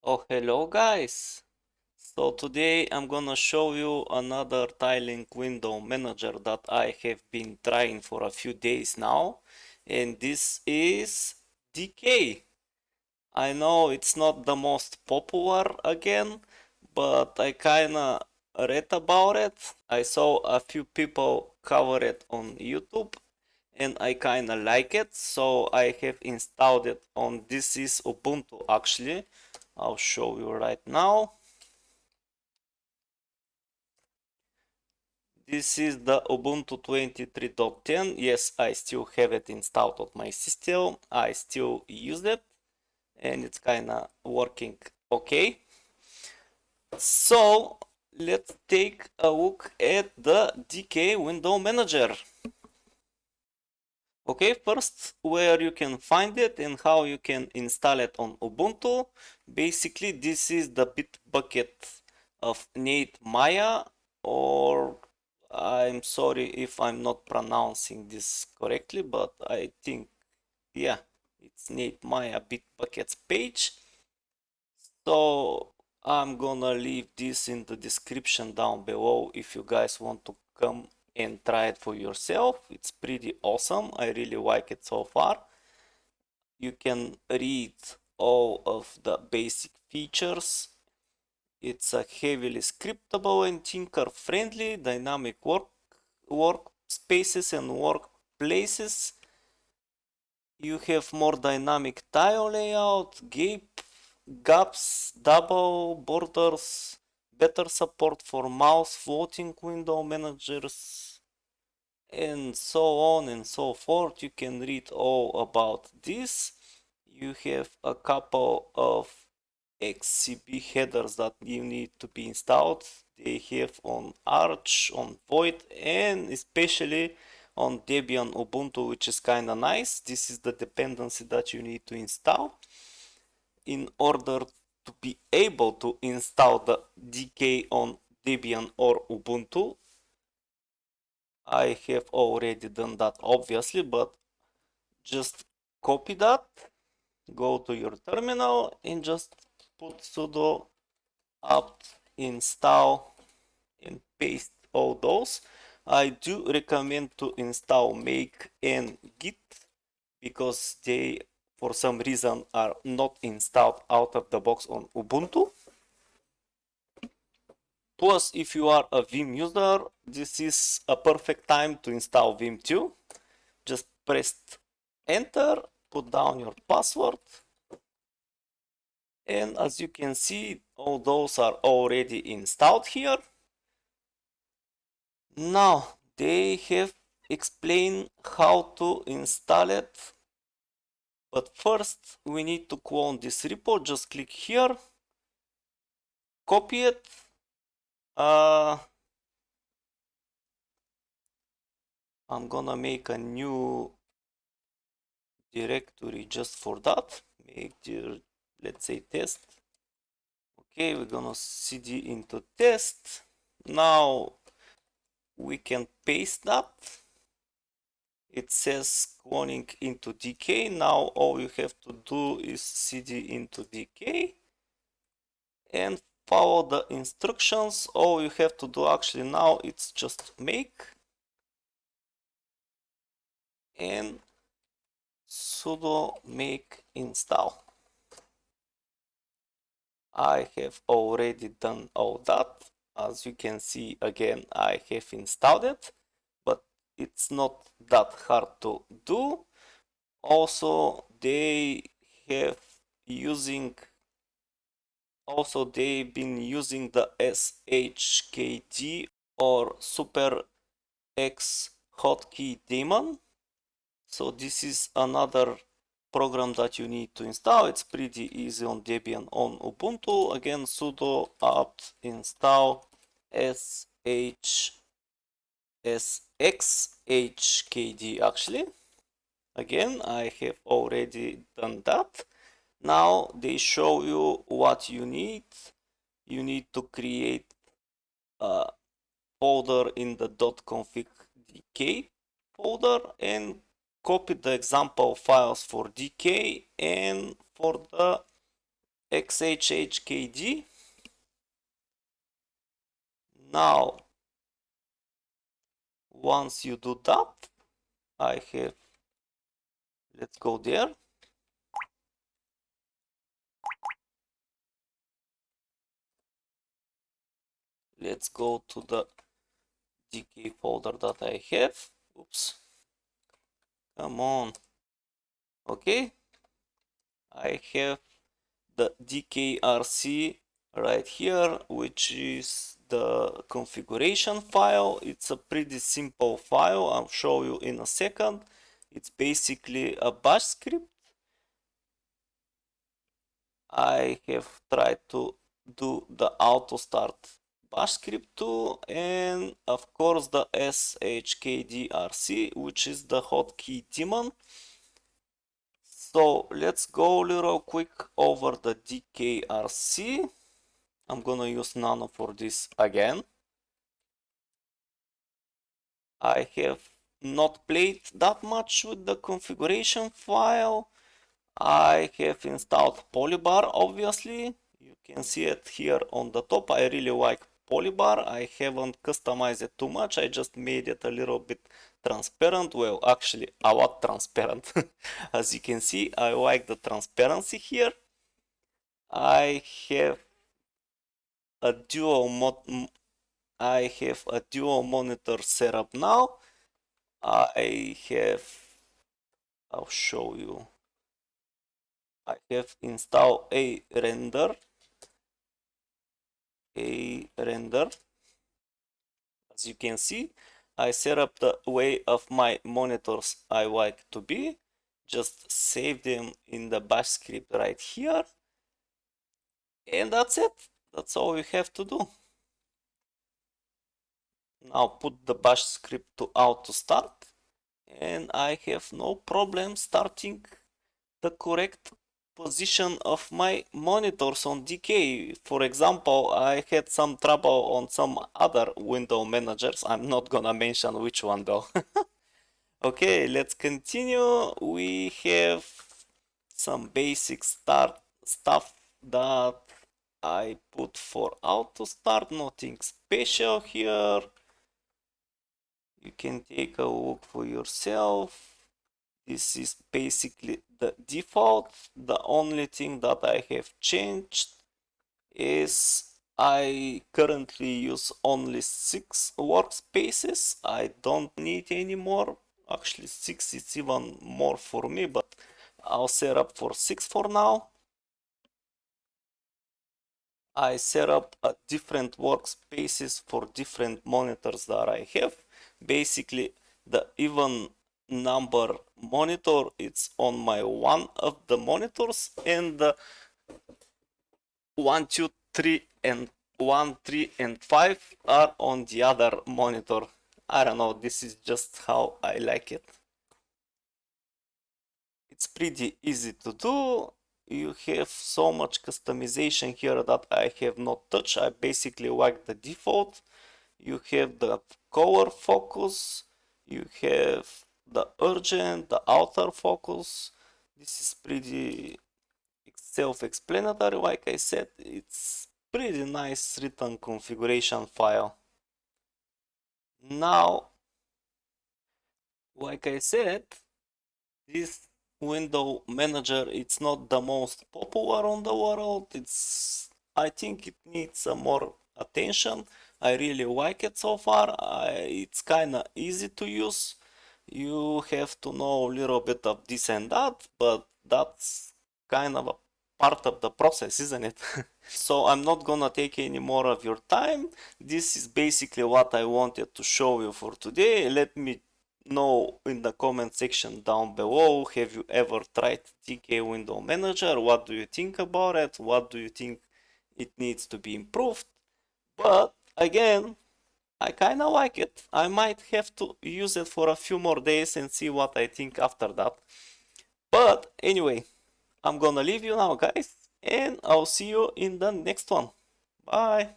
Oh, hello guys! So today I'm gonna show you another tiling window manager that I have been trying for a few days now, and this is DK. I know it's not the most popular again, but I kinda read about it. I saw a few people cover it on YouTube and I kinda like it, so I have installed it on this is Ubuntu actually. I'll show you right now. This is the Ubuntu 23.10. Yes, I still have it installed on my system. I still use it and it's kinda working okay. So let's take a look at the DK window manager. Okay, first where you can find it and how you can install it on Ubuntu. Basically, this is the Bitbucket of Nate Maya, or I'm sorry if I'm not pronouncing this correctly, but I think, yeah, it's Nate Maya Bitbuckets page. So I'm gonna leave this in the description down below if you guys want to come and try it for yourself. It's pretty awesome. I really like it so far. You can read all of the basic features. It's a heavily scriptable and tinker friendly dynamic workspaces and workplaces. You have more dynamic tile layout, gaps, double borders, better support for mouse floating window managers, and so on and so forth. You can read all about this. You have a couple of XCB headers that you need to be installed. They have on Arch, on Void, and especially on Debian Ubuntu, which is kinda nice. This is the dependency that you need to install in order to be able to install the DK on Debian or Ubuntu. I have already done that obviously, but just copy that, go to your terminal and just put sudo apt install and paste all those. I do recommend to install make and git because they for some reason are not installed out of the box on Ubuntu. Plus, if you are a Vim user, this is a perfect time to install Vim 2. Just press enter, put down your password, and as you can see, all those are already installed here. Now, they have explained how to install it, but first we need to clone this repo. Just click here, copy it, I'm gonna make a new directory just for that. Let's say test. Okay, we're gonna cd into test. Now we can paste that. It says cloning into DK. Now all you have to do is cd into DK and follow the instructions. All you have to do actually now it's just make and sudo make install. I have already done all that. As you can see, again, I have installed it, but it's not that hard to do. Also, they've been using the SHKD or Super X hotkey daemon. So this is another program that you need to install. It's pretty easy on Debian on Ubuntu. Again, sudo apt install sxhkd actually. Again, I have already done that. Now they show you what you need. You need to create a folder in the .config dk folder and copy the example files for DK and for the xhhkd. Now, once you do that, I have, let's go there. Let's go to the DK folder that I have. Oops. Come on. Okay. I have the DKRC right here, which is the configuration file. It's a pretty simple file. I'll show you in a second. It's basically a bash script. I have tried to do the auto start bash script too, and of course the shkdrc, which is the hotkey daemon. So let's go a little quick over the DKRC. I'm gonna use nano for this again. I have not played that much with the configuration file. I have installed Polybar, obviously. You can see it here on the top. I really like Polybar. I haven't customized it too much. I just made it a little bit transparent. Well, actually, a lot transparent. As you can see, I like the transparency here. I have a dual monitor setup now. I'll show you. I have installed a render. As you can see, I set up the way of my monitors I like to be. Just save them in the bash script right here. And that's it. That's all you have to do. Now put the bash script to auto start. And I have no problem starting the correct position of my monitors on DK. For example, I had some trouble on some other window managers. I'm not gonna mention which one though. Okay, let's continue. We have some basic stuff that I put for auto start, nothing special here. You can take a look for yourself. This is basically the default. The only thing that I have changed is I currently use only 6 workspaces. I don't need any more. Actually, 6 is even more for me, but I'll set up for 6 for now. I set up a different workspaces for different monitors that I have. Basically, the even number monitor, it's on my one of the monitors, and the 1, 2, 3 and 1, 3 and 5 are on the other monitor. I don't know, this is just how I like it. It's pretty easy to do. You have so much customization here that I have not touched. I basically like the default. You have the color focus, you have the urgent, the outer focus. This is pretty self-explanatory. Like I said, it's pretty nice written configuration file. Now, like I said, this window manager, it's not the most popular on the world. I think it needs some more attention. I really like it so far. It's kind of easy to use. You have to know a little bit of this and that, but that's kind of a part of the process, isn't it? So I'm not gonna take any more of your time. This is basically what I wanted to show you for today. Let me know in the comment section down below, have you ever tried DK Window Manager? What do you think about it? What do you think it needs to be improved? But again, I kind of like it. I might have to use it for a few more days and see what I think after that. But anyway, I'm gonna leave you now, guys, and I'll see you in the next one. Bye.